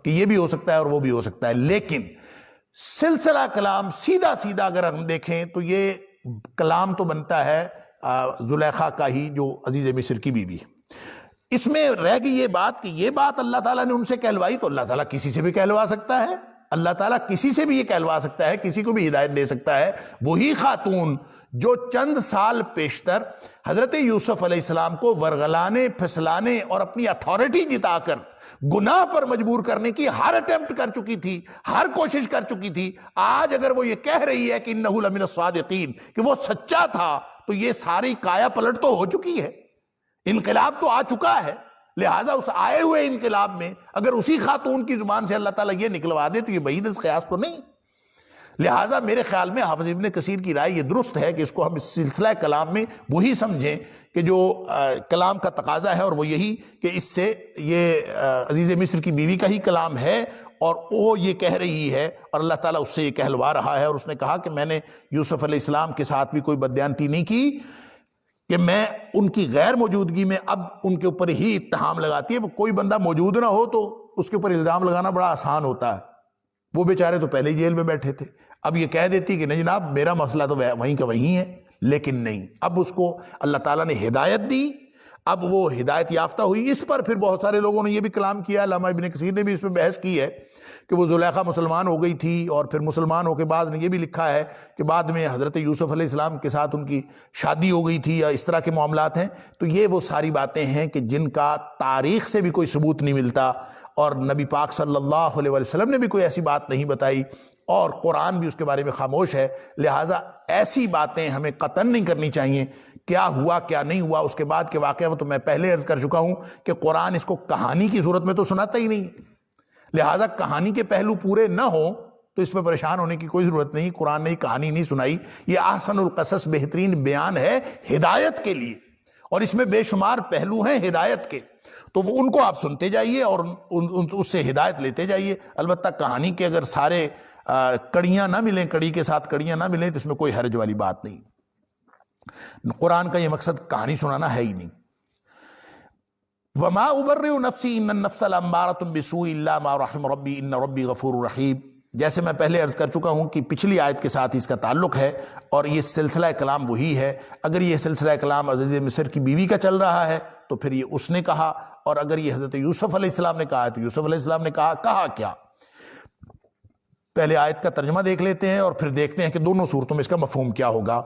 کہ یہ بھی ہو سکتا ہے اور وہ بھی ہو سکتا ہے، لیکن سلسلہ کلام سیدھا سیدھا اگر ہم دیکھیں تو یہ کلام تو بنتا ہے زلیخا کا ہی، جو عزیز مصر کی بیوی۔ اس میں رہ گئی یہ بات کہ یہ بات اللہ تعالیٰ نے ان سے کہلوائی، تو اللہ تعالیٰ کسی سے بھی کہلوا سکتا ہے، اللہ تعالیٰ کسی سے بھی یہ کہلوا سکتا ہے، کسی کو بھی ہدایت دے سکتا ہے۔ وہی خاتون جو چند سال پیشتر حضرت یوسف علیہ السلام کو ورغلانے، پھسلانے اور اپنی اتھارٹی جتا کر گناہ پر مجبور کرنے کی ہر اٹیمپٹ کر چکی تھی، ہر کوشش کر چکی تھی، آج اگر وہ یہ کہہ رہی ہے کہ انہو لمن الصادقین، کہ وہ سچا تھا، تو یہ ساری کایا پلٹ تو ہو چکی ہے، انقلاب تو آ چکا ہے۔ لہٰذا اس آئے ہوئے انقلاب میں اگر اسی خاتون کی زبان سے اللہ تعالیٰ یہ نکلوا دے تو یہ بعید از قیاس تو نہیں۔ لہٰذا میرے خیال میں حافظ ابن کثیر کی رائے یہ درست ہے کہ اس کو ہم اس سلسلہ کلام میں وہی سمجھیں کہ جو کلام کا تقاضا ہے، اور وہ یہی کہ اس سے یہ عزیز مصر کی بیوی کا ہی کلام ہے، اور وہ یہ کہہ رہی ہے اور اللہ تعالیٰ اس سے یہ کہلوا رہا ہے، اور اس نے کہا کہ میں نے یوسف علیہ السلام کے ساتھ بھی کوئی بددیانتی نہیں کی، کہ میں ان کی غیر موجودگی میں اب ان کے اوپر ہی اتہام لگاتی ہے۔ کوئی بندہ موجود نہ ہو تو اس کے اوپر الزام لگانا بڑا آسان ہوتا ہے، وہ بیچارے تو پہلے ہی جیل میں بیٹھے تھے، اب یہ کہہ دیتی کہ نہیں جناب میرا مسئلہ تو وہیں کا وہیں ہے، لیکن نہیں، اب اس کو اللہ تعالیٰ نے ہدایت دی، اب وہ ہدایت یافتہ ہوئی۔ اس پر پھر بہت سارے لوگوں نے یہ بھی کلام کیا، علامہ ابن کثیر نے بھی اس پہ بحث کی ہے کہ وہ زلیخا مسلمان ہو گئی تھی، اور پھر مسلمان ہو کے بعد نے یہ بھی لکھا ہے کہ بعد میں حضرت یوسف علیہ السلام کے ساتھ ان کی شادی ہو گئی تھی، یا اس طرح کے معاملات ہیں۔ تو یہ وہ ساری باتیں ہیں کہ جن کا تاریخ سے بھی کوئی ثبوت نہیں ملتا، اور نبی پاک صلی اللہ علیہ وسلم نے بھی کوئی ایسی بات نہیں بتائی، اور قرآن بھی اس کے بارے میں خاموش ہے۔ لہٰذا ایسی باتیں ہمیں قطعاً نہیں کرنی چاہیے۔ کیا ہوا کیا نہیں ہوا اس کے بعد کے واقعہ، وہ تو میں پہلے عرض کر چکا ہوں کہ قرآن اس کو کہانی کی صورت میں تو سناتا ہی نہیں، لہٰذا کہانی کے پہلو پورے نہ ہوں تو اس میں پریشان ہونے کی کوئی ضرورت نہیں۔ قرآن نے کہانی نہیں سنائی، یہ احسن القصص بہترین بیان ہے ہدایت کے لیے، اور اس میں بے شمار پہلو ہیں ہدایت کے، تو ان کو آپ سنتے جائیے اور اس سے ہدایت لیتے جائیے۔ البتہ کہانی کے اگر سارے کڑیاں نہ ملیں، کڑی کے ساتھ کڑیاں نہ ملیں، تو اس میں کوئی حرج والی بات نہیں۔ قرآن کا یہ مقصد کہانی سنانا ہے ہی نہیں۔ وَمَا أُبَرِّئُ نَفْسِي إِنَّ النَّفْسَ لَأَمَّارَةٌ بِالسُّوءِ إِلَّا مَا رَحِمَ رَبِّي إِنَّ رَبِّي غَفُورٌ رَحِيمٌ، جیسے میں پہلے عرض کر چکا ہوں کہ پچھلی آیت کے ساتھ اس کا تعلق ہے، اور یہ سلسلہ کلام وہی ہے۔ اگر یہ سلسلہ کلام عزیز مصر کی بیوی کا چل رہا ہے تو پھر یہ اس نے کہا، اور اگر یہ حضرت یوسف علیہ السلام نے کہا ہے تو یوسف علیہ السلام نے کہا کیا؟ پہلے آیت کا ترجمہ دیکھ لیتے ہیں اور پھر دیکھتے ہیں کہ دونوں صورتوں میں اس کا مفہوم کیا ہوگا۔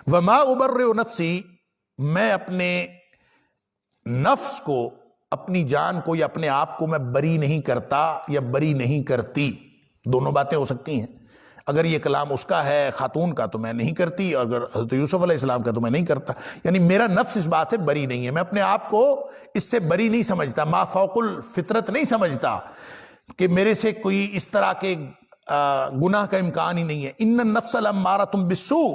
وَمَا أُبَرِّئُ نَفْسِي، میں اپنے نفس کو، اپنی جان کو یا اپنے آپ کو میں بری نہیں کرتا یا بری نہیں کرتی۔ دونوں باتیں ہو سکتی ہیں۔ اگر یہ کلام اس کا ہے خاتون کا تو میں نہیں کرتی، اور اگر حضرت یوسف علیہ السلام کا تو میں نہیں کرتا، یعنی میرا نفس اس بات سے بری نہیں ہے، میں اپنے آپ کو اس سے بری نہیں سمجھتا، ما فوق الفطرت نہیں سمجھتا کہ میرے سے کوئی اس طرح کے گناہ کا امکان ہی نہیں ہے۔ ان النفس لامارۃ بالسوء،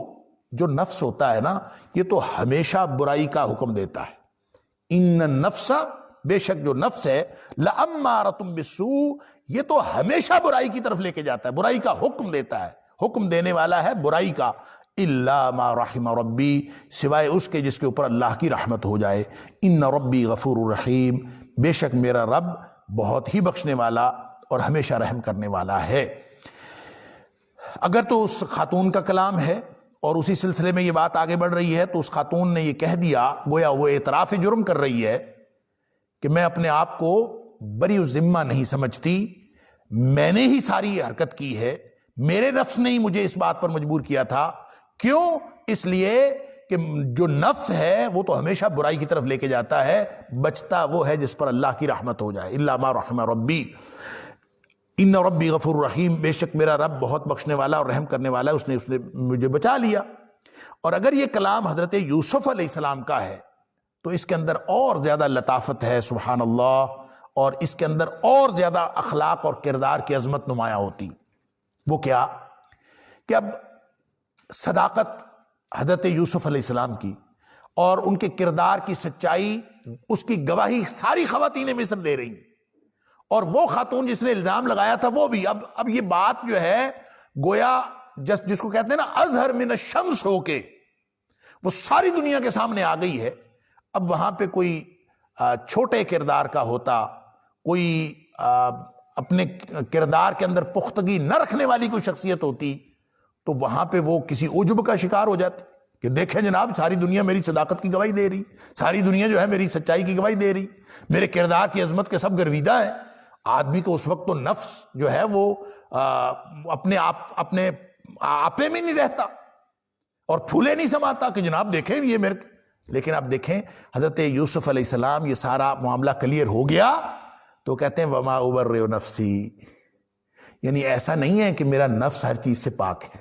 جو نفس ہوتا ہے نا یہ تو ہمیشہ برائی کا حکم دیتا ہے۔ ان النفس، بے شک جو نفس ہے، لامارۃ بالسوء، یہ تو ہمیشہ برائی کی طرف لے کے جاتا ہے، برائی کا حکم دیتا ہے، حکم دینے والا ہے برائی کا۔ الا ما رحم ربی، سوائے اس کے جس کے اوپر اللہ کی رحمت ہو جائے۔ ان ربی غفور رحیم، بے شک میرا رب بہت ہی بخشنے والا اور ہمیشہ رحم کرنے والا ہے۔ اگر تو اس خاتون کا کلام ہے اور اسی سلسلے میں یہ بات آگے بڑھ رہی ہے، تو اس خاتون نے یہ کہہ دیا، گویا وہ اعتراف جرم کر رہی ہے کہ میں اپنے آپ کو بری ذمہ نہیں سمجھتی، میں نے ہی ساری یہ حرکت کی ہے، میرے نفس نے ہی مجھے اس بات پر مجبور کیا تھا۔ کیوں؟ اس لیے کہ جو نفس ہے وہ تو ہمیشہ برائی کی طرف لے کے جاتا ہے، بچتا وہ ہے جس پر اللہ کی رحمت ہو جائے۔ الا ما رحم ربی ان ربی غفور رحیم، بے شک میرا رب بہت بخشنے والا اور رحم کرنے والا ہے، اس نے مجھے بچا لیا۔ اور اگر یہ کلام حضرت یوسف علیہ السلام کا ہے تو اس کے اندر اور زیادہ لطافت ہے، سبحان اللہ، اور اس کے اندر اور زیادہ اخلاق اور کردار کی عظمت نمایاں ہوتی۔ وہ کیا کہ اب صداقت حضرت یوسف علیہ السلام کی اور ان کے کردار کی سچائی، اس کی گواہی ساری خواتین مصر دے رہی ہیں، اور وہ خاتون جس نے الزام لگایا تھا وہ بھی اب یہ بات جو ہے گویا جس کو کہتے ہیں نا اظہر من الشمس ہو کے وہ ساری دنیا کے سامنے آ گئی ہے۔ اب وہاں پہ کوئی چھوٹے کردار کا ہوتا، کوئی اپنے کردار کے اندر پختگی نہ رکھنے والی کوئی شخصیت ہوتی تو وہاں پہ وہ کسی عجب کا شکار ہو جاتی کہ دیکھیں جناب ساری دنیا میری صداقت کی گواہی دے رہی، ساری دنیا جو ہے میری سچائی کی گواہی دے رہی، میرے کردار کی عظمت کے سب گرویدہ ہیں۔ آدمی کو اس وقت تو نفس جو ہے وہ اپنے آپے میں نہیں رہتا اور پھولے نہیں سماتا کہ جناب دیکھیں یہ میرے، لیکن آپ دیکھیں حضرت یوسف علیہ السلام یہ سارا معاملہ کلیئر ہو گیا تو کہتے ہیں وما ابرئ نفسی، یعنی ایسا نہیں ہے کہ میرا نفس ہر چیز سے پاک ہے،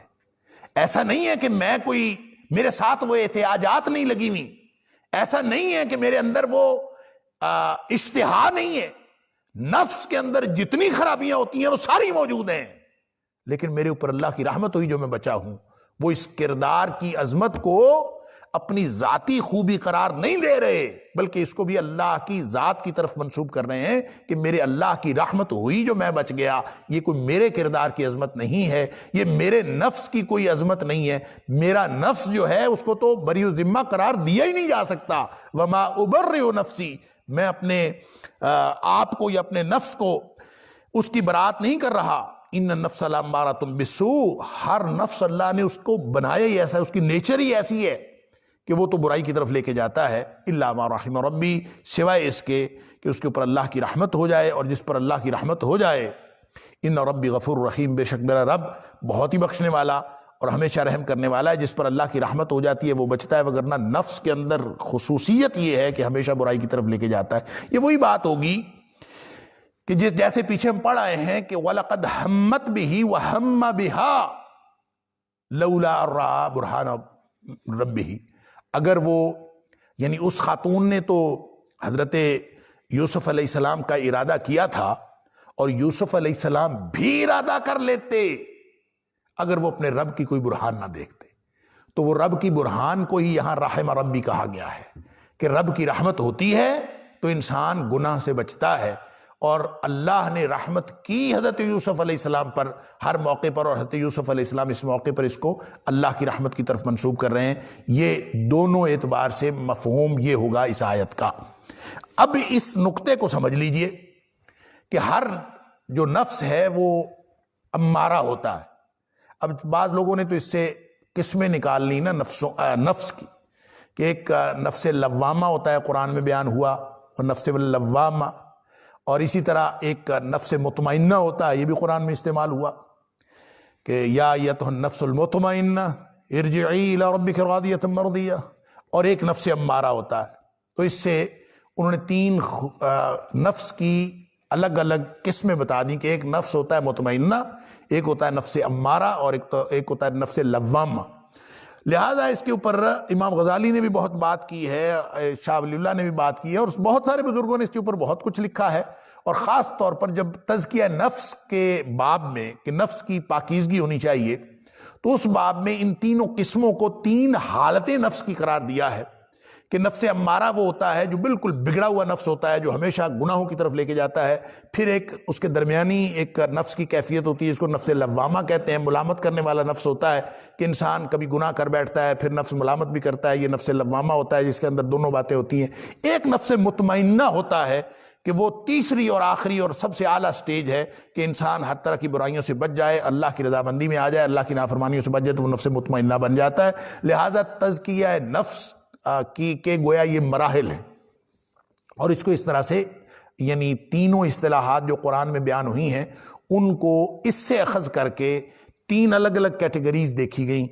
ایسا نہیں ہے کہ میں کوئی میرے ساتھ وہ احتیاجات نہیں لگی ہوئی، ایسا نہیں ہے کہ میرے اندر وہ اشتہا نہیں ہے، نفس کے اندر جتنی خرابیاں ہوتی ہیں وہ ساری موجود ہیں، لیکن میرے اوپر اللہ کی رحمت ہوئی جو میں بچا ہوں۔ وہ اس کردار کی عظمت کو اپنی ذاتی خوبی قرار نہیں دے رہے بلکہ اس کو بھی اللہ کی ذات کی طرف منسوب کر رہے ہیں کہ میرے اللہ کی رحمت ہوئی جو میں بچ گیا، یہ کوئی میرے کردار کی عظمت نہیں ہے، یہ میرے نفس کی کوئی عظمت نہیں ہے، میرا نفس جو ہے اس کو تو بری ذمہ قرار دیا ہی نہیں جا سکتا۔ وما ابرئ نفسی، میں اپنے آپ کو یا اپنے نفس کو اس کی برات نہیں کر رہا۔ ان النفس لامارۃ بالسوء، ہر نفس اللہ نے اس کو بنایا ہی ایسا ہے، اس کی نیچر ہی ایسی ہے کہ وہ تو برائی کی طرف لے کے جاتا ہے۔ الا ما رحم ربی، سوائے اس کے کہ اس کے اوپر اللہ کی رحمت ہو جائے، اور جس پر اللہ کی رحمت ہو جائے ان ربی غفور رحیم، بے شک میرا رب بہت ہی بخشنے والا اور ہمیشہ رحم کرنے والا ہے۔ جس پر اللہ کی رحمت ہو جاتی ہے وہ بچتا ہے، وگرنہ نفس کے اندر خصوصیت یہ ہے کہ ہمیشہ برائی کی طرف لے کے جاتا ہے۔ یہ وہی بات ہوگی کہ جیسے پیچھے ہم پڑھ آئے ہیں کہ وَلَقَدْ هَمَّتْ بِهِ وَهَمَّ بِهَا لَوْلَا أَن رَأَىٰ بُرْهَانَ رَبِّهِ، اگر وہ یعنی اس خاتون نے تو حضرت یوسف علیہ السلام کا ارادہ کیا تھا، اور یوسف علیہ السلام بھی ارادہ کر لیتے اگر وہ اپنے رب کی کوئی برہان نہ دیکھتے، تو وہ رب کی برہان کو ہی یہاں رحم ربی کہا گیا ہے کہ رب کی رحمت ہوتی ہے تو انسان گناہ سے بچتا ہے، اور اللہ نے رحمت کی حضرت یوسف علیہ السلام پر ہر موقع پر، اور حضرت یوسف علیہ السلام اس موقع پر اس کو اللہ کی رحمت کی طرف منسوب کر رہے ہیں۔ یہ دونوں اعتبار سے مفہوم یہ ہوگا اس آیت کا۔ اب اس نقطے کو سمجھ لیجئے کہ ہر جو نفس ہے وہ امارہ ہوتا ہے۔ اب بعض لوگوں نے تو اس سے قسمیں نکال لی نا نفس کی، کہ ایک نفس لوامہ ہوتا ہے، قرآن میں بیان ہوا، اور نفس لوامہ، اور اسی طرح ایک نفس مطمئنہ ہوتا ہے، یہ بھی قرآن میں استعمال ہوا کہ یا ایتھا النفس المطمئنہ ارجعی الی ربک راضیۃ مرضیہ، اور ایک نفس امارہ ہوتا ہے۔ تو اس سے انہوں نے تین نفس کی الگ الگ قسمیں بتا دی کہ ایک نفس ہوتا ہے مطمئنہ، ایک ہوتا ہے نفس امارہ، اور ایک ہوتا ہے نفس لوامہ۔ لہٰذا اس کے اوپر امام غزالی نے بھی بہت بات کی ہے، شاہ ولی اللہ نے بھی بات کی ہے، اور بہت سارے بزرگوں نے اس کے اوپر بہت کچھ لکھا ہے، اور خاص طور پر جب تزکیہ نفس کے باب میں کہ نفس کی پاکیزگی ہونی چاہیے، تو اس باب میں ان تینوں قسموں کو تین حالتیں نفس کی قرار دیا ہے کہ نفس امارہ وہ ہوتا ہے جو بالکل بگڑا ہوا نفس ہوتا ہے، جو ہمیشہ گناہوں کی طرف لے کے جاتا ہے۔ پھر ایک اس کے درمیانی ایک نفس کی کیفیت ہوتی ہے، اس کو نفس لوامہ کہتے ہیں، ملامت کرنے والا نفس ہوتا ہے کہ انسان کبھی گناہ کر بیٹھتا ہے پھر نفس ملامت بھی کرتا ہے، یہ نفس لوامہ ہوتا ہے جس کے اندر دونوں باتیں ہوتی ہیں۔ ایک نفس مطمئنہ ہوتا ہے کہ وہ تیسری اور آخری اور سب سے اعلیٰ سٹیج ہے کہ انسان ہر طرح کی برائیوں سے بچ جائے، اللہ کی رضامندی میں آ جائے، اللہ کی نافرمانیوں سے بچ جائے تو وہ نفس مطمئنہ بن جاتا ہے۔ لہٰذا تزکیہ نفس کے گویا یہ مراحل ہیں، اور اس کو اس طرح سے یعنی تینوں اصطلاحات جو قرآن میں بیان ہوئی ہیں ان کو اس سے اخذ کر کے تین الگ الگ کیٹیگریز دیکھی گئیں۔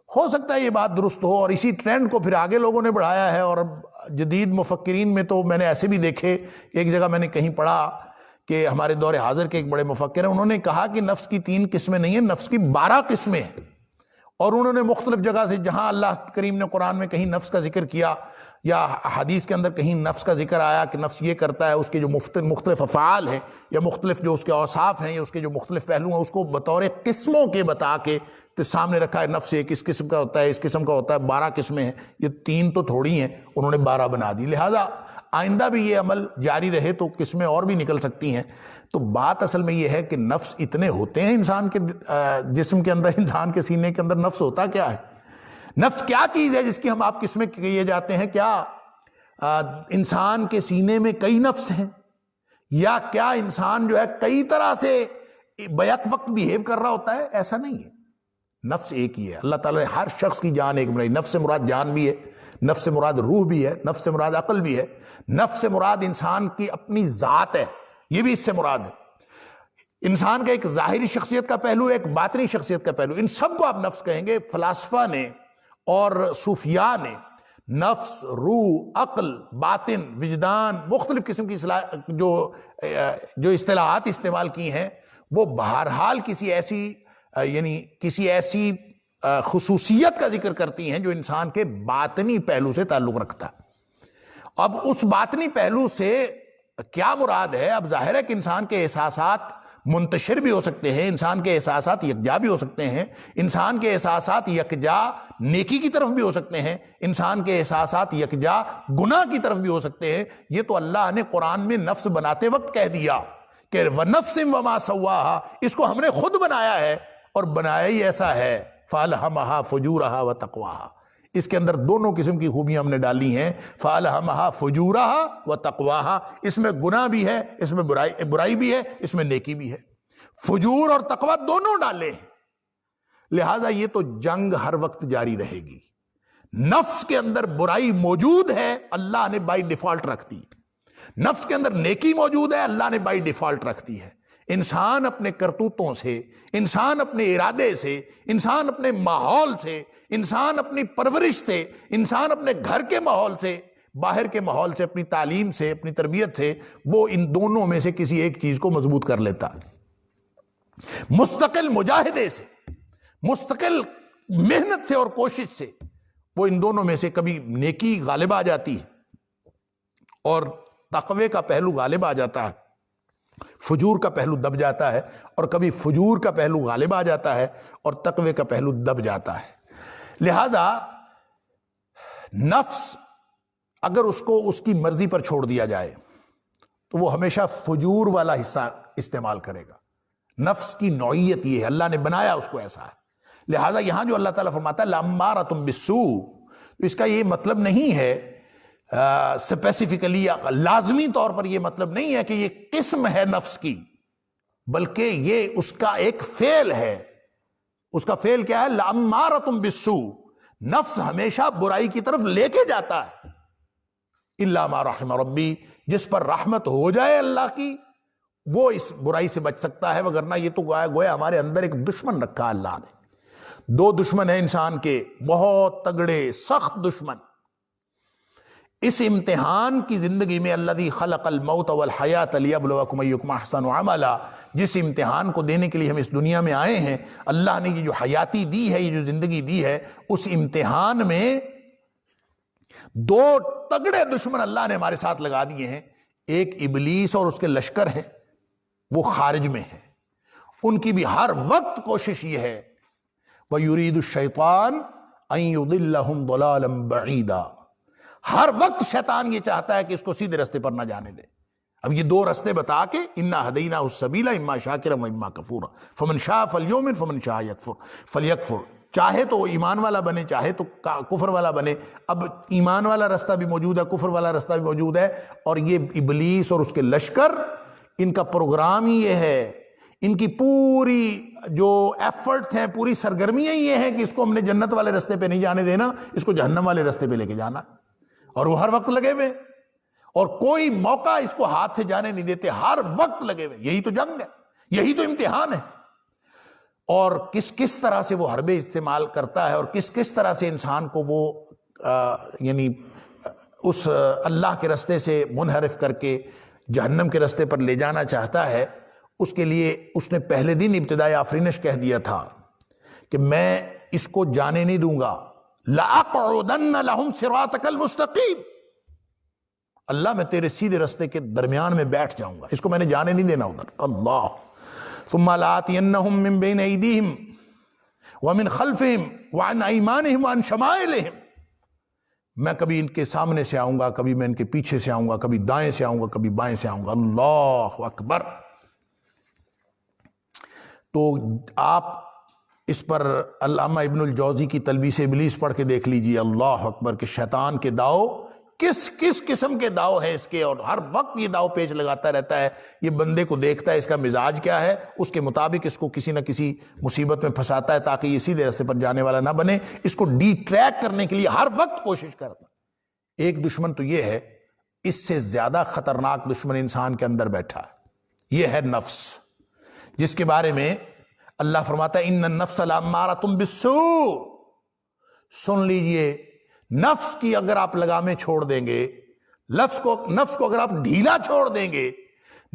ہو سکتا ہے یہ بات درست ہو، اور اسی ٹرینڈ کو پھر آگے لوگوں نے بڑھایا ہے، اور اب جدید مفکرین میں تو میں نے ایسے بھی دیکھے، ایک جگہ میں نے کہیں پڑھا کہ ہمارے دور حاضر کے ایک بڑے مفکر ہیں، انہوں نے کہا کہ نفس کی 3 قسمیں نہیں ہیں، نفس کی 12 قسمیں ہیں، اور انہوں نے مختلف جگہ سے جہاں اللہ کریم نے قرآن میں کہیں نفس کا ذکر کیا یا حدیث کے اندر کہیں نفس کا ذکر آیا کہ نفس یہ کرتا ہے، اس کے جو مختلف افعال ہیں یا مختلف جو اس کے اوصاف ہیں یا اس کے جو مختلف پہلو ہیں، اس کو بطور قسموں کے بتا کے سامنے رکھا ہے۔ نفس ایک اس قسم کا ہوتا ہے، اس قسم کا ہوتا ہے، 12 قسمیں ہیں، یہ 3 تو تھوڑی ہیں، انہوں نے 12 بنا دی۔ لہٰذا آئندہ بھی یہ عمل جاری رہے تو قسمیں اور بھی نکل سکتی ہیں۔ تو بات اصل میں یہ ہے کہ نفس اتنے ہوتے ہیں انسان کے جسم کے اندر، انسان کے سینے کے اندر نفس ہوتا کیا ہے؟ نفس کیا چیز ہے جس کی ہم آپ قسمیں کیے جاتے ہیں؟ کیا انسان کے سینے میں کئی نفس ہیں، یا کیا انسان جو ہے کئی طرح سے بیک وقت بیہیو کر رہا ہوتا ہے؟ ایسا نہیں ہے، نفس ایک ہی ہے. اللہ تعالیٰ نے ہر شخص کی جان ایک بنائی. نفس سے مراد جان بھی ہے، نفس سے مراد روح بھی ہے، نفس سے مراد عقل بھی ہے، نفس سے مراد انسان کی اپنی ذات ہے، یہ بھی اس سے مراد ہے. انسان کا ایک ظاہری شخصیت کا پہلو، ایک باطنی شخصیت کا پہلو، ان سب کو آپ نفس کہیں گے. فلاسفہ نے اور صوفیاء نے نفس، روح، عقل، باطن، وجدان، مختلف قسم کی جو اصطلاحات استعمال کی ہیں، وہ بہرحال کسی ایسی خصوصیت کا ذکر کرتی ہیں جو انسان کے باطنی پہلو سے تعلق رکھتا ہے. اب اس باطنی پہلو سے کیا مراد ہے؟ اب ظاہر ہے کہ انسان کے احساسات منتشر بھی ہو سکتے ہیں، انسان کے احساسات یکجا بھی ہو سکتے ہیں، انسان کے احساسات یکجا نیکی کی طرف بھی ہو سکتے ہیں، انسان کے احساسات یکجا گناہ کی طرف بھی ہو سکتے ہیں. یہ تو اللہ نے قرآن میں نفس بناتے وقت کہہ دیا کہ وَنَفْسٍ وَمَا سَوَّاهَا، اس کو ہم نے خود بنایا ہے اور بنایا ہی ایسا ہے فَأَلْهَمَهَا فُجُورَهَا وَتَقْوَاهَا. اس کے اندر دونوں قسم کی خوبیاں ہم نے ڈالی ہیں. فَأَلْهَمَهَا فُجُورَهَا وَتَقْوَاهَا، اس میں گناہ بھی ہے، اس میں برائی بھی ہے، اس میں نیکی بھی ہے. فجور اور تقوی دونوں ڈالے ہیں. لہذا یہ تو جنگ ہر وقت جاری رہے گی. نفس کے اندر برائی موجود ہے، اللہ نے بائی ڈیفالٹ رکھ دی. نفس کے اندر نیکی موجود ہے، اللہ نے بائی ڈیفالٹ رکھ دی ہے. انسان اپنے کرتوتوں سے، انسان اپنے ارادے سے، انسان اپنے ماحول سے، انسان اپنی پرورش سے، انسان اپنے گھر کے ماحول سے، باہر کے ماحول سے، اپنی تعلیم سے، اپنی تربیت سے، وہ ان دونوں میں سے کسی ایک چیز کو مضبوط کر لیتا. مستقل مجاہدے سے، مستقل محنت سے اور کوشش سے وہ ان دونوں میں سے کبھی نیکی غالب آ جاتی ہے اور تقوی کا پہلو غالب آ جاتا ہے، فجور کا پہلو دب جاتا ہے، اور کبھی فجور کا پہلو غالب آ جاتا ہے اور تقوی کا پہلو دب جاتا ہے. لہذا نفس اگر اس کو اس کی مرضی پر چھوڑ دیا جائے تو وہ ہمیشہ فجور والا حصہ استعمال کرے گا. نفس کی نوعیت یہ ہے، اللہ نے بنایا اس کو ایسا ہے. لہذا یہاں جو اللہ تعالیٰ فرماتا ہے لَأَمَّارَةٌ بِالسُّوءِ، اس کا یہ مطلب نہیں ہے اسپیسیفکلی یا لازمی طور پر یہ مطلب نہیں ہے کہ یہ قسم ہے نفس کی، بلکہ یہ اس کا ایک فعل ہے. اس کا فعل کیا ہے؟ لَأَمَّارَةٌ بِالسُّوءِ، نفس ہمیشہ برائی کی طرف لے کے جاتا ہے. إِلَّا مَا رَحِمَ رَبِّي، جس پر رحمت ہو جائے اللہ کی وہ اس برائی سے بچ سکتا ہے، وگرنہ یہ تو گویا ہمارے اندر ایک دشمن رکھا اللہ نے. دو دشمن ہیں انسان کے، بہت تگڑے سخت دشمن. اس امتحان کی زندگی میں الذی خلق الموت والحیات لیبلوکم ایکم احسن عملا، جس امتحان کو دینے کے لیے ہم اس دنیا میں آئے ہیں، اللہ نے یہ جو حیاتی دی ہے، یہ جو زندگی دی ہے، اس امتحان میں دو تگڑے دشمن اللہ نے ہمارے ساتھ لگا دیے ہیں. ایک ابلیس اور اس کے لشکر ہیں، وہ خارج میں ہیں. ان کی بھی ہر وقت کوشش یہ ہے وَيُرِيدُ الشَّيْطَانُ أَن يُضِلَّهُمْ ضَلَالًا بَعِيدًا، ہر وقت شیطان یہ چاہتا ہے کہ اس کو سیدھے رستے پر نہ جانے دے. اب یہ دو رستے بتا کے اِنَّا هَدَيْنَاهُ السَّبِيلَ إِمَّا شَاكِرًا وَإِمَّا كَفُورًا فَمَنْ شَاءَ فَلْيُؤْمِنْ فَمَنْ شَاءَ فَلْيَكْفُرْ. چاہے تو وہ ایمان والا بنے، چاہے تو کفر والا بنے. اب ایمان والا رستہ بھی موجود ہے، کفر والا رستہ بھی موجود ہے، اور یہ ابلیس اور اس کے لشکر، ان کا پروگرام ہی یہ ہے، ان کی پوری جو ایفرٹس ہیں، پوری سرگرمیاں یہ ہیں کہ اس کو ہم نے جنت والے رستے پہ نہیں جانے دینا، اس کو جہنم والے رستے پہ لے کے جانا. اور وہ ہر وقت لگے ہوئے، اور کوئی موقع اس کو ہاتھ سے جانے نہیں دیتے، ہر وقت لگے ہوئے. یہی تو جنگ ہے، یہی تو امتحان ہے. اور کس طرح سے وہ حربے استعمال کرتا ہے، اور کس طرح سے انسان کو وہ یعنی اس اللہ کے رستے سے منحرف کر کے جہنم کے رستے پر لے جانا چاہتا ہے. اس کے لیے اس نے پہلے دن ابتدائی آفرینش کہہ دیا تھا کہ میں اس کو جانے نہیں دوں گا. لَأَقْعُدَنَّ لَهُمْ صِرَاطَكَ الْمُسْتَقِيمَ، اللہ میں تیرے سیدھے رستے کے درمیان میں بیٹھ جاؤں گا، اس کو میں نے جانے نہیں دینا ادھر. اللہ ثُمَّ لَآتِيَنَّهُمْ مِنْ بَيْنِ أَيْدِيهِمْ وَمِنْ خَلْفِهِمْ وَعَنْ أَيْمَانِهِمْ وَعَنْ شَمَائِلِهِمْ، میں کبھی ان کے سامنے سے آؤں گا، کبھی میں ان کے پیچھے سے آؤں گا، کبھی دائیں سے آؤں گا، کبھی بائیں سے آؤں گا. اللہ اکبر. تو آپ اس پر علامہ ابن الجوزی کی تلبیس ابلیس پڑھ کے دیکھ لیجئے. اللہ اکبر کہ شیطان کے داؤ کس کس قسم کے داؤ ہے اس کے، اور ہر وقت یہ داؤ پیچ لگاتا رہتا ہے. یہ بندے کو دیکھتا ہے اس کا مزاج کیا ہے، اس کے مطابق اس کو کسی نہ کسی مصیبت میں پھنساتا ہے تاکہ یہ سیدھے راستے پر جانے والا نہ بنے. اس کو ڈی ٹریک کرنے کے لیے ہر وقت کوشش کرتا. ایک دشمن تو یہ ہے، اس سے زیادہ خطرناک دشمن انسان کے اندر بیٹھا ہے، یہ ہے نفس، جس کے بارے میں اللہ فرماتا ہے ان النفس لامارۃ بالسوء. سن لیجئے، نفس کی اگر آپ لگامیں چھوڑ دیں گے، نفس کو اگر آپ ڈھیلا چھوڑ دیں گے،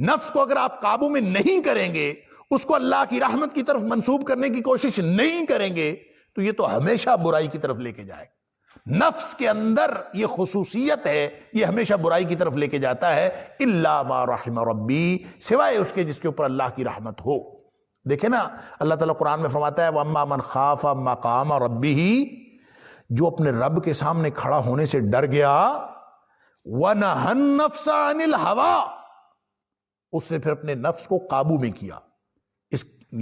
نفس کو اگر آپ قابو میں نہیں کریں گے، اس کو اللہ کی رحمت کی طرف منسوب کرنے کی کوشش نہیں کریں گے، تو یہ تو ہمیشہ برائی کی طرف لے کے جائے گا. نفس کے اندر یہ خصوصیت ہے، یہ ہمیشہ برائی کی طرف لے کے جاتا ہے. الا ما رحم ربی، سوائے اس کے جس کے اوپر اللہ کی رحمت ہو. دیکھیں نا، اللہ تعالیٰ قرآن میں فرماتا ہے وَأَمَّا مَنْ خَافَ مَقَامَ رَبِّهِ، جو اپنے رب کے سامنے کھڑا ہونے سے ڈر گیا، وَنَهَى النَّفْسَ عَنِ الْهَوَىٰ، اس نے پھر اپنے نفس کو قابو میں کیا.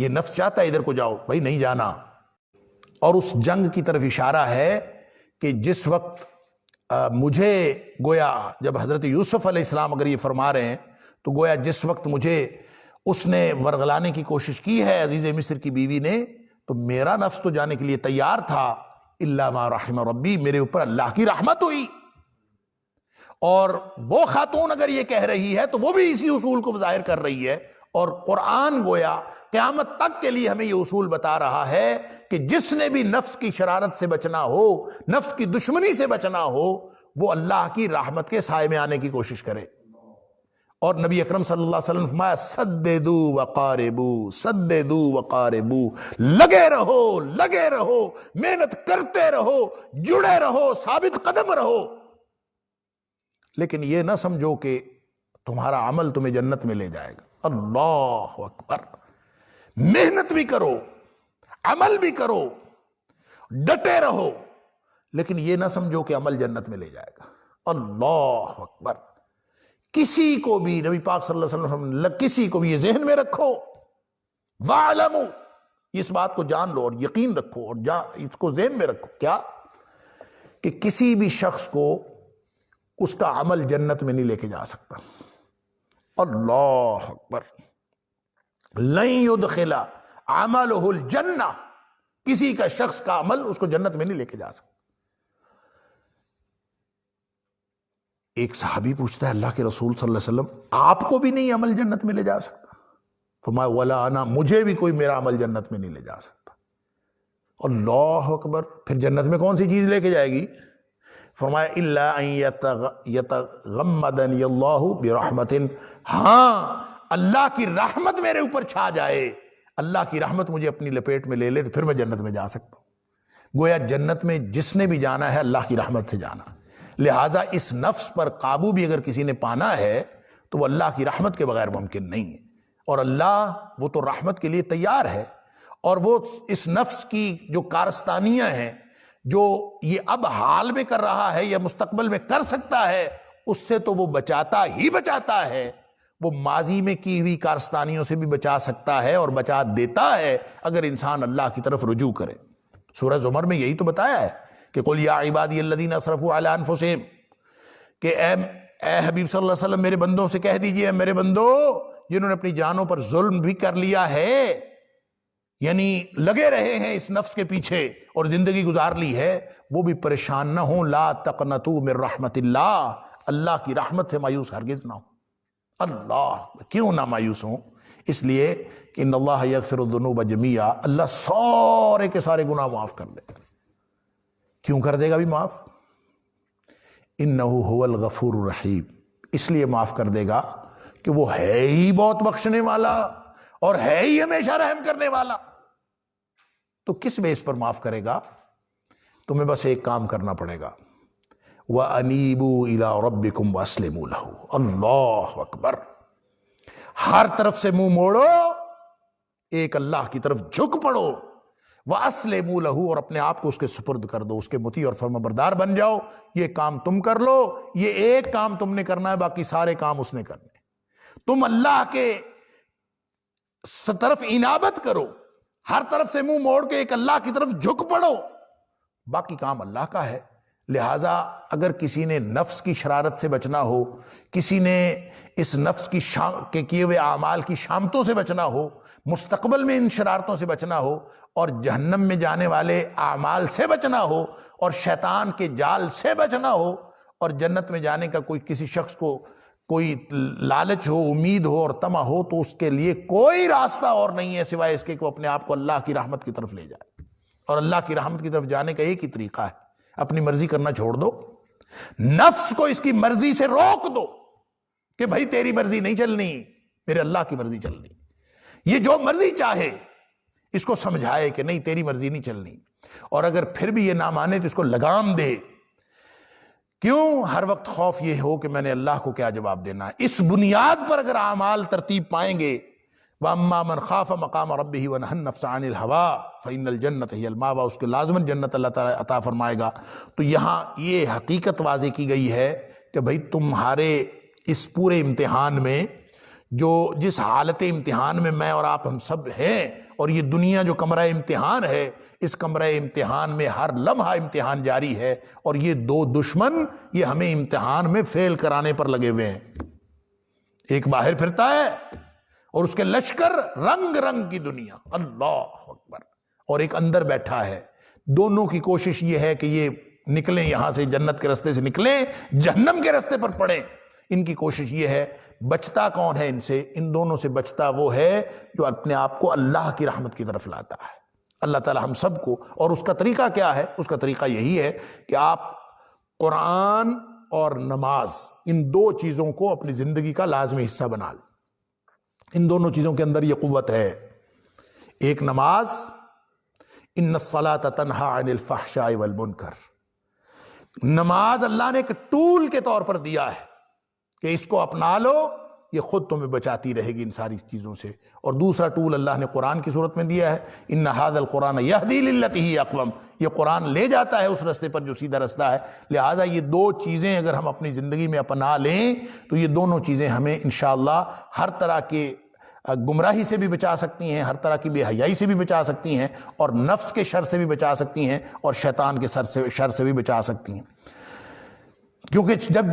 یہ نفس چاہتا ہے ادھر کو جاؤ بھائی، نہیں جانا. اور اس جنگ کی طرف اشارہ ہے کہ جس وقت مجھے گویا جب حضرت یوسف علیہ السلام اگر یہ فرما رہے ہیں تو گویا جس وقت مجھے اس نے ورغلانے کی کوشش کی ہے عزیز مصر کی بیوی نے، تو میرا نفس تو جانے کے لیے تیار تھا. الا ما رحم ربی، میرے اوپر اللہ کی رحمت ہوئی. اور وہ خاتون اگر یہ کہہ رہی ہے تو وہ بھی اسی اصول کو ظاہر کر رہی ہے. اور قرآن گویا قیامت تک کے لیے ہمیں یہ اصول بتا رہا ہے کہ جس نے بھی نفس کی شرارت سے بچنا ہو، نفس کی دشمنی سے بچنا ہو، وہ اللہ کی رحمت کے سائے میں آنے کی کوشش کرے. اور نبی اکرم صلی اللہ علیہ وسلم فرمایا سددو وقاربو، سددو وقاربو، لگے رہو، محنت کرتے رہو، جڑے رہو، ثابت قدم رہو. لیکن یہ نہ سمجھو کہ تمہارا عمل تمہیں جنت میں لے جائے گا. اللہ اکبر. محنت بھی کرو، عمل بھی کرو، ڈٹے رہو، لیکن یہ نہ سمجھو کہ عمل جنت میں لے جائے گا. اللہ اکبر. کسی کو بھی نبی پاک صلی اللہ علیہ وسلم کسی کو بھی یہ ذہن میں رکھو، وَاعْلَمُوا، اس بات کو جان لو اور یقین رکھو اور اس کو ذہن میں رکھو، کیا کہ کسی بھی شخص کو اس کا عمل جنت میں نہیں لے کے جا سکتا. اللہ اکبر. لن يدخل عملہ الجنہ، کسی کا شخص کا عمل اس کو جنت میں نہیں لے کے جا سکتا. ایک صحابی پوچھتا ہے اللہ کے رسول صلی اللہ علیہ وسلم، آپ کو بھی نہیں عمل جنت میں لے جا سکتا؟ فرمایا ولا انا، مجھے بھی کوئی میرا عمل جنت میں نہیں لے جا سکتا. اللہ اکبر. پھر جنت میں کون سی چیز لے کے جائے گی؟ فرمایا الا ان یتغمدنی اللہ برحمت، ہاں اللہ کی رحمت میرے اوپر چھا جائے، اللہ کی رحمت مجھے اپنی لپیٹ میں لے لے، تو پھر میں جنت میں جا سکتا ہوں. گویا جنت میں جس نے بھی جانا ہے اللہ کی رحمت سے جانا. لہٰذا اس نفس پر قابو بھی اگر کسی نے پانا ہے تو وہ اللہ کی رحمت کے بغیر ممکن نہیں ہے. اور اللہ وہ تو رحمت کے لیے تیار ہے، اور وہ اس نفس کی جو کارستانیاں ہیں جو یہ اب حال میں کر رہا ہے یا مستقبل میں کر سکتا ہے، اس سے تو وہ بچاتا ہی بچاتا ہے. وہ ماضی میں کی ہوئی کارستانیوں سے بھی بچا سکتا ہے اور بچا دیتا ہے اگر انسان اللہ کی طرف رجوع کرے. سورہ زمر میں یہی تو بتایا ہے کہ قل یا عبادی الذین اسرفوا علی انفسہم، کہ اے حبیب صلی اللہ علیہ وسلم میرے بندوں سے کہہ دیجئے، میرے بندو جنہوں نے اپنی جانوں پر ظلم بھی کر لیا ہے، یعنی لگے رہے ہیں اس نفس کے پیچھے اور زندگی گزار لی ہے، وہ بھی پریشان نہ ہوں. لا تقنطوا من رحمت اللہ، اللہ کی رحمت سے مایوس ہرگز نہ ہوں. اللہ کیوں نہ مایوس ہوں؟ اس لیے کہ ان اللہ یغفر الذنوب جميعا، اللہ سارے کے سارے گناہ معاف کر دے گا. کیوں کر دے گا بھی معاف؟ انہ هو الغفور الرحیم، اس لیے معاف کر دے گا کہ وہ ہے ہی بہت بخشنے والا اور ہے ہی ہمیشہ رحم کرنے والا. تو کس بیس پر معاف کرے گا؟ تمہیں بس ایک کام کرنا پڑے گا، وَأَنِيبُوا إِلَىٰ رَبِّكُمْ وَأَسْلِمُوا لَهُ. اللہ اکبر. ہر طرف سے منہ موڑو، ایک اللہ کی طرف جھک پڑو، وَأَسْلِمُوا لَهُ، اور اپنے آپ کو اس کے سپرد کر دو، اس کے مطیع اور فرمانبردار بن جاؤ. یہ کام تم کر لو، یہ ایک کام تم نے کرنا ہے، باقی سارے کام اس نے کرنے. تم اللہ کے طرف انابت کرو، ہر طرف سے منہ موڑ کے ایک اللہ کی طرف جھک پڑو، باقی کام اللہ کا ہے. لہٰذا اگر کسی نے نفس کی شرارت سے بچنا ہو، کسی نے اس نفس کے کیے ہوئے اعمال کی شامتوں سے بچنا ہو، مستقبل میں ان شرارتوں سے بچنا ہو، اور جہنم میں جانے والے اعمال سے بچنا ہو، اور شیطان کے جال سے بچنا ہو، اور جنت میں جانے کا کسی شخص کو کوئی لالچ ہو، امید ہو اور طمع ہو، تو اس کے لیے کوئی راستہ اور نہیں ہے سوائے اس کے کہ وہ اپنے آپ کو اللہ کی رحمت کی طرف لے جائے۔ اور اللہ کی رحمت کی طرف جانے کا ایک ہی طریقہ ہے، اپنی مرضی کرنا چھوڑ دو، نفس کو اس کی مرضی سے روک دو کہ بھائی تیری مرضی نہیں چلنی، میرے اللہ کی مرضی چلنی۔ یہ جو مرضی چاہے اس کو سمجھائے کہ نہیں تیری مرضی نہیں چلنی، اور اگر پھر بھی یہ نہ مانے تو اس کو لگام دے۔ کیوں؟ ہر وقت خوف یہ ہو کہ میں نے اللہ کو کیا جواب دینا ہے۔ اس بنیاد پر اگر اعمال ترتیب پائیں گے، وَأَمَّا مَنْ خَافَ مَقَامَ رَبِّهِ وَنَهَى النَّفْسَ عَنِ الْهَوَىٰ فَإِنَّ الْجَنَّةَ هِيَ الْمَأْوَىٰ، اس کے لازماً جنت اللہ تعالیٰ عطا فرمائے گا۔ تو یہاں یہ حقیقت واضح کی گئی ہے کہ بھائی تمہارے اس پورے امتحان میں، جس حالت امتحان میں میں اور آپ ہم سب ہیں، اور یہ دنیا جو کمرہ امتحان ہے، اس کمرہ امتحان میں ہر لمحہ امتحان جاری ہے، اور یہ دو دشمن یہ ہمیں امتحان میں فیل کرانے پر لگے ہوئے ہیں۔ ایک باہر پھرتا ہے اور اس کے لشکر رنگ رنگ کی دنیا، اللہ اکبر، اور ایک اندر بیٹھا ہے۔ دونوں کی کوشش یہ ہے کہ یہ نکلیں یہاں سے، جنت کے رستے سے نکلیں، جہنم کے رستے پر پڑیں۔ ان کی کوشش یہ ہے۔ بچتا کون ہے ان سے؟ ان دونوں سے بچتا وہ ہے جو اپنے آپ کو اللہ کی رحمت کی طرف لاتا ہے۔ اللہ تعالی ہم سب کو، اور اس کا طریقہ کیا ہے؟ اس کا طریقہ یہی ہے کہ آپ قرآن اور نماز، ان دو چیزوں کو اپنی زندگی کا لازمی حصہ بنا لیں۔ ان دونوں چیزوں کے اندر یہ قوت ہے۔ ایک نماز، ان الصلاۃ تنہی عن الفحشاء والمنکر، نماز اللہ نے ایک ٹول کے طور پر دیا ہے کہ اس کو اپنا لو، یہ خود تمہیں بچاتی رہے گی ان ساری چیزوں سے۔ اور دوسرا ٹول اللہ نے قرآن کی صورت میں دیا ہے، ان ھذا القرآن یہدی للتی ہی اقوم، یہ قرآن لے جاتا ہے اس رستے پر جو سیدھا رستہ ہے۔ لہٰذا یہ دو چیزیں اگر ہم اپنی زندگی میں اپنا لیں تو یہ دونوں چیزیں ہمیں انشاءاللہ ہر طرح کے گمراہی سے بھی بچا سکتی ہیں، ہر طرح کی بے حیائی سے بھی بچا سکتی ہیں، اور نفس کے شر سے بھی بچا سکتی ہیں، اور شیطان کے شر سے بھی بچا سکتی ہیں۔ کیونکہ جب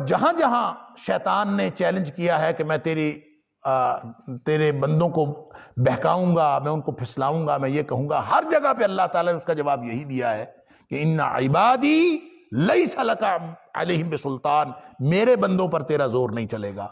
جہاں جہاں شیطان نے چیلنج کیا ہے کہ میں تیرے بندوں کو بہکاؤں گا، میں ان کو پھسلاؤں گا، میں یہ کہوں گا، ہر جگہ پہ اللہ تعالیٰ نے اس کا جواب یہی دیا ہے کہ ان عبادی لیس لک علیہم بسلطان، میرے بندوں پر تیرا زور نہیں چلے گا۔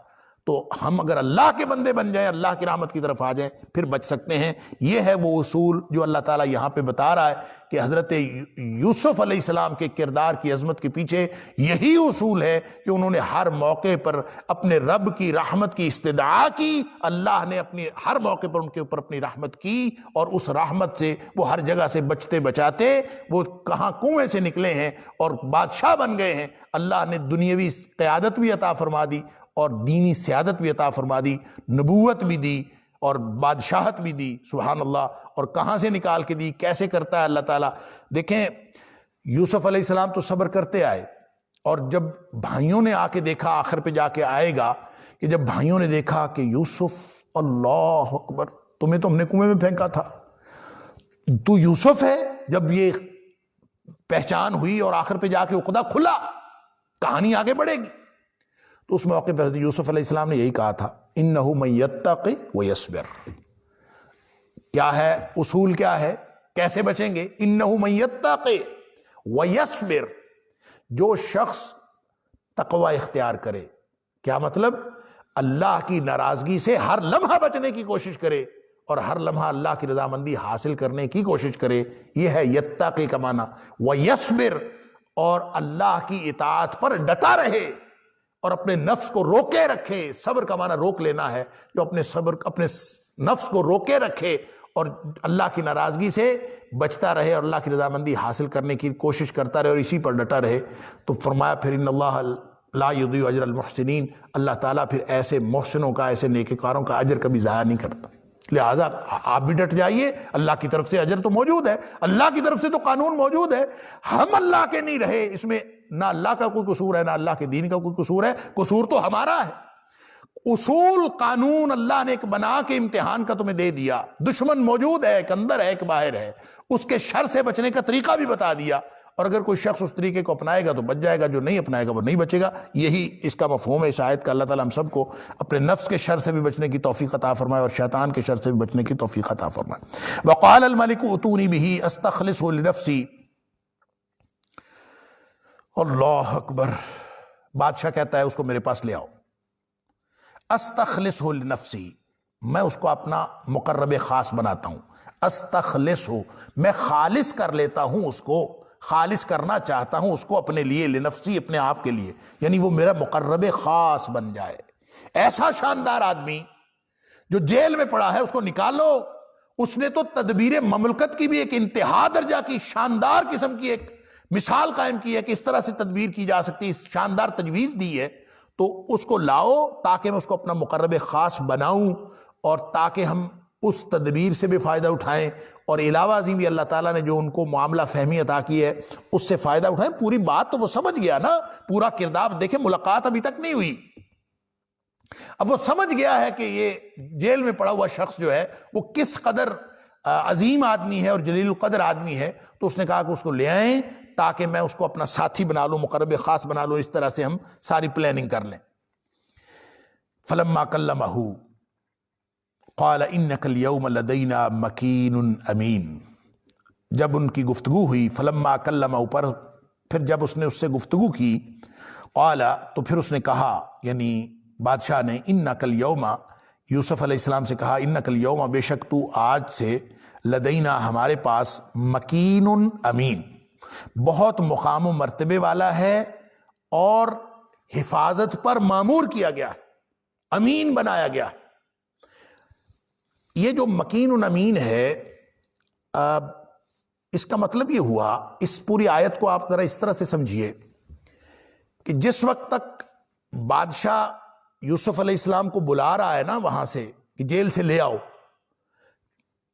تو ہم اگر اللہ کے بندے بن جائیں، اللہ کی رحمت کی طرف آ جائیں، پھر بچ سکتے ہیں۔ یہ ہے وہ اصول جو اللہ تعالیٰ یہاں پہ بتا رہا ہے کہ حضرت یوسف علیہ السلام کے کردار کی عظمت کے پیچھے یہی اصول ہے کہ انہوں نے ہر موقع پر اپنے رب کی رحمت کی استدعا کی، اللہ نے اپنی ہر موقع پر ان کے اوپر اپنی رحمت کی، اور اس رحمت سے وہ ہر جگہ سے بچتے بچاتے وہ کہاں کنویں سے نکلے ہیں اور بادشاہ بن گئے ہیں۔ اللہ نے دنیاوی قیادت بھی عطا فرما دی، اور دینی سیادت بھی عطا فرما دی، نبوت بھی دی، اور بادشاہت بھی دی، سبحان اللہ۔ اور کہاں سے نکال کے دی، کیسے کرتا ہے اللہ تعالیٰ۔ دیکھیں یوسف علیہ السلام تو صبر کرتے آئے، اور جب بھائیوں نے آ کے دیکھا، آخر پہ جا کے آئے گا کہ جب بھائیوں نے دیکھا کہ یوسف، اللہ اکبر، تمہیں تو ہم نے کنویں میں پھینکا تھا، تو یوسف ہے، جب یہ پہچان ہوئی اور آخر پہ جا کے عقدہ کھلا، کہانی آگے بڑھے گی۔ تو اس موقع پر حضرت یوسف علیہ السلام نے یہی کہا تھا، اِنَّهُ مَن يَتَّقِ وَيَصْبِرْ۔ کیا ہے اصول، کیا ہے، کیسے بچیں گے؟ اِنَّهُ مَن يَتَّقِ وَيَصْبِرْ، جو شخص تقوی اختیار کرے، کیا مطلب؟ اللہ کی ناراضگی سے ہر لمحہ بچنے کی کوشش کرے، اور ہر لمحہ اللہ کی رضامندی حاصل کرنے کی کوشش کرے، یہ ہے یتقی کا معنی۔ وَيَصْبِرْ، اور اللہ کی اطاعت پر ڈٹا رہے اور اپنے نفس کو روکے رکھے۔ صبر کا معنی روک لینا ہے، جو اپنے نفس کو روکے رکھے اور اللہ کی ناراضگی سے بچتا رہے اور اللہ کی رضامندی حاصل کرنے کی کوشش کرتا رہے اور اسی پر ڈٹا رہے۔ تو فرمایا پھر ان اللہ لا یضیع اجر المحسنین، اللہ تعالیٰ پھر ایسے محسنوں کا، ایسے نیکوکاروں کا اجر کبھی ضائع نہیں کرتا۔ لہٰذا آپ بھی ڈٹ جائیے، اللہ کی طرف سے اجر تو موجود ہے، اللہ کی طرف سے تو قانون موجود ہے، ہم اللہ کے نہیں رہے، اس میں نہ اللہ کا کوئی قصور ہے نہ اللہ کے دین کا کوئی قصور ہے، قصور تو ہمارا ہے۔ اصول قانون اللہ نے ایک بنا کے امتحان کا تمہیں دے دیا، دشمن موجود ہے، ایک اندر ہے ایک باہر ہے، اس کے شر سے بچنے کا طریقہ بھی بتا دیا، اور اگر کوئی شخص اس طریقے کو اپنائے گا تو بچ جائے گا، جو نہیں اپنائے گا وہ نہیں بچے گا۔ یہی اس کا مفہوم ہے اس آیت کا۔ اللہ تعالیٰ ہم سب کو اپنے نفس کے شر سے بھی بچنے کی توفیق عطا فرمائے اور شیطان کے شر سے بھی بچنے کی توفیق عطا فرمائے۔ وقال الملک اتونی بہ استخلصہ لنفسی، اللہ اکبر، بادشاہ کہتا ہے اس کو میرے پاس لے آؤ۔ استخلصہ لنفسی، میں اس کو اپنا مقرب خاص بناتا ہوں۔ استخلصہ، میں خالص کر لیتا ہوں اس کو، خالص کرنا چاہتا ہوں اس کو اپنے لیے، لنفسی، اپنے آپ کے لیے، یعنی وہ میرا مقرب خاص بن جائے۔ ایسا شاندار آدمی جو جیل میں پڑا ہے اس کو نکالو، اس نے تو تدبیر مملکت کی بھی ایک انتہا درجہ کی شاندار قسم کی ایک مثال قائم کی ہے کہ اس طرح سے تدبیر کی جا سکتی ہے، شاندار تجویز دی ہے، تو اس کو لاؤ تاکہ میں اس کو اپنا مقرب خاص بناؤں اور تاکہ ہم اس تدبیر سے بھی فائدہ اٹھائیں، اور علاوہ ازیں بھی اللہ تعالیٰ نے جو ان کو معاملہ فہمی عطا کی ہے اس سے فائدہ اٹھائیں۔ پوری بات تو وہ سمجھ گیا نا، پورا کردار دیکھیں، ملاقات ابھی تک نہیں ہوئی، اب وہ سمجھ گیا ہے کہ یہ جیل میں پڑا ہوا شخص جو ہے وہ کس قدر عظیم آدمی ہے اور جلیل القدر آدمی ہے، تو اس نے کہا کہ اس کو لے آئیں تاکہ میں اس کو اپنا ساتھی بنا لوں، مقرب خاص بنا لوں، اس طرح سے ہم ساری پلاننگ کر لیں۔ فلما کلمہ قال انک اليوم لدینا مکین امین، جب ان کی گفتگو ہوئی، فلما کلمہ پر، پھر جب اس نے اس سے گفتگو کی، قال، تو پھر اس نے کہا، یعنی بادشاہ نے، انک اليوم، یوسف علیہ السلام سے کہا، انک اليوم، بے شک تو آج سے، لدینا، ہمارے پاس، مکین امین، بہت مقام و مرتبے والا ہے اور حفاظت پر مامور کیا گیا، امین بنایا گیا۔ یہ جو مکین امین ہے، اس کا مطلب یہ ہوا، اس پوری آیت کو آپ ذرا اس طرح سے سمجھیے کہ جس وقت تک بادشاہ یوسف علیہ السلام کو بلا رہا ہے نا وہاں سے کہ جیل سے لے آؤ،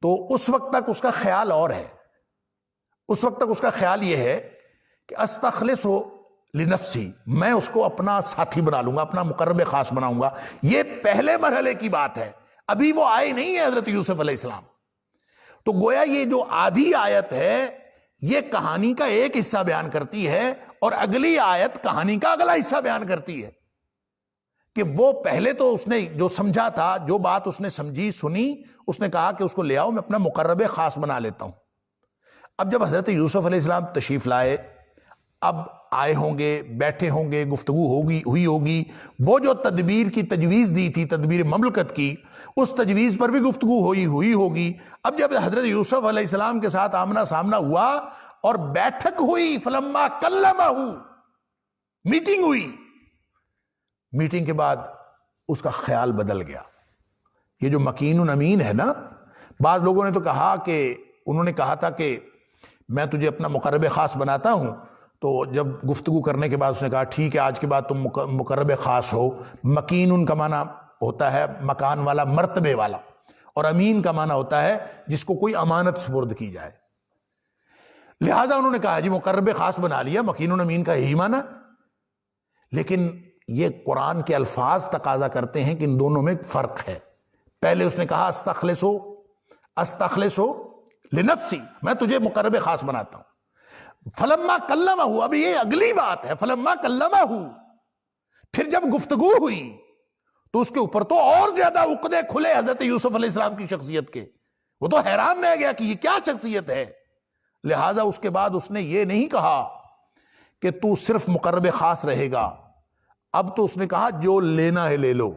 تو اس وقت تک اس کا خیال اور ہے، اس وقت تک اس کا خیال یہ ہے کہ استخلصہ لنفسی، میں اس کو اپنا ساتھی بنا لوں گا، اپنا مقرب خاص بناؤں گا۔ یہ پہلے مرحلے کی بات ہے، ابھی وہ آئے نہیں ہے حضرت یوسف علیہ السلام۔ تو گویا یہ جو آدھی آیت ہے یہ کہانی کا ایک حصہ بیان کرتی ہے، اور اگلی آیت کہانی کا اگلا حصہ بیان کرتی ہے کہ وہ پہلے تو اس نے جو سمجھا تھا، جو بات اس نے سمجھی سنی، اس نے کہا کہ اس کو لے آؤ، میں اپنا مقرب خاص بنا لیتا ہوں۔ اب جب حضرت یوسف علیہ السلام تشریف لائے، اب آئے ہوں گے، بیٹھے ہوں گے، گفتگو ہوئی ہوگی، وہ جو تدبیر کی تجویز دی تھی، تدبیر مملکت کی، اس تجویز پر بھی گفتگو ہوئی ہوگی۔ اب جب حضرت یوسف علیہ السلام کے ساتھ آمنا سامنا ہوا اور بیٹھک ہوئی، فلما کلمہ، میٹنگ ہوئی، میٹنگ کے بعد اس کا خیال بدل گیا۔ یہ جو مکین امین ہے نا، بعض لوگوں نے تو کہا کہ انہوں نے کہا تھا کہ میں تجھے اپنا مقرب خاص بناتا ہوں، تو جب گفتگو کرنے کے بعد اس نے کہا ٹھیک ہے، آج کے بعد تم مقرب خاص ہو۔ مکین کا معنی ہوتا ہے مکان والا، مرتبے والا، اور امین کا معنی ہوتا ہے جس کو کوئی امانت سپرد کی جائے، لہٰذا انہوں نے کہا جی مقرب خاص بنا لیا، مکین امین کا یہی معنی۔ لیکن یہ قرآن کے الفاظ تقاضا کرتے ہیں کہ ان دونوں میں فرق ہے۔ پہلے اس نے کہا استخلصہ لنفسی، میں تجھے مقرب خاص بناتا ہوں۔ فلما کلمہ، اب یہ اگلی بات ہے، فلما کلمہ، پھر جب گفتگو ہوئی تو اس کے اوپر تو اور زیادہ عقدے کھلے حضرت یوسف علیہ السلام کی شخصیت کے، وہ تو حیران رہ گیا کہ یہ کیا شخصیت ہے۔ لہٰذا اس کے بعد اس نے یہ نہیں کہا کہ تو صرف مقرب خاص رہے گا، اب تو اس نے کہا جو لینا ہے لے لو،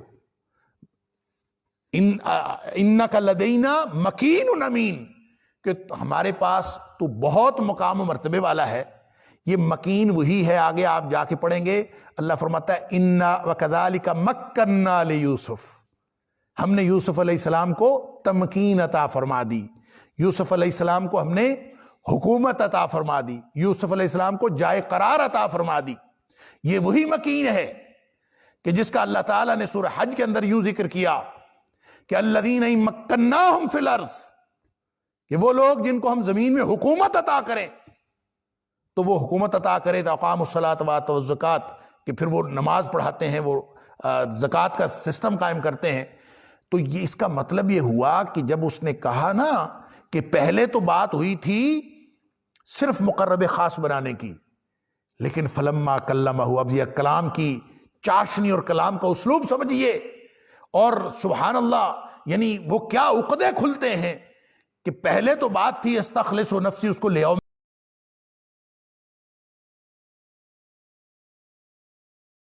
انک لدینا مکین امین، کہ ہمارے پاس تو بہت مقام و مرتبے والا ہے۔ یہ مکین وہی ہے، آگے آپ جا کے پڑھیں گے، اللہ فرماتا ہے انا وکذالک مکننا لیوسف، ہم نے یوسف علیہ السلام کو تمکین عطا فرما دی، یوسف علیہ السلام کو ہم نے حکومت عطا فرما دی، یوسف علیہ السلام کو جائے قرار عطا فرما دی۔ یہ وہی مکین ہے کہ جس کا اللہ تعالیٰ نے سورہ حج کے اندر یوں ذکر کیا کہ الذین ان مکناہم فی الارض، کہ وہ لوگ جن کو ہم زمین میں حکومت عطا کریں، تو وہ حکومت عطا کرے تو اقاموا الصلاۃ وآتوا الزکوٰۃ، کہ پھر وہ نماز پڑھاتے ہیں، وہ زکوٰۃ کا سسٹم قائم کرتے ہیں۔ تو یہ اس کا مطلب یہ ہوا کہ جب اس نے کہا نا کہ پہلے تو بات ہوئی تھی صرف مقرب خاص بنانے کی، لیکن فلما کلمہ، اب یہ کلام کی چاشنی اور کلام کا اسلوب سمجھیے، اور سبحان اللہ یعنی وہ کیا عقدے کھلتے ہیں کہ پہلے تو بات تھی استخلص نفسی، اس کو لے آؤ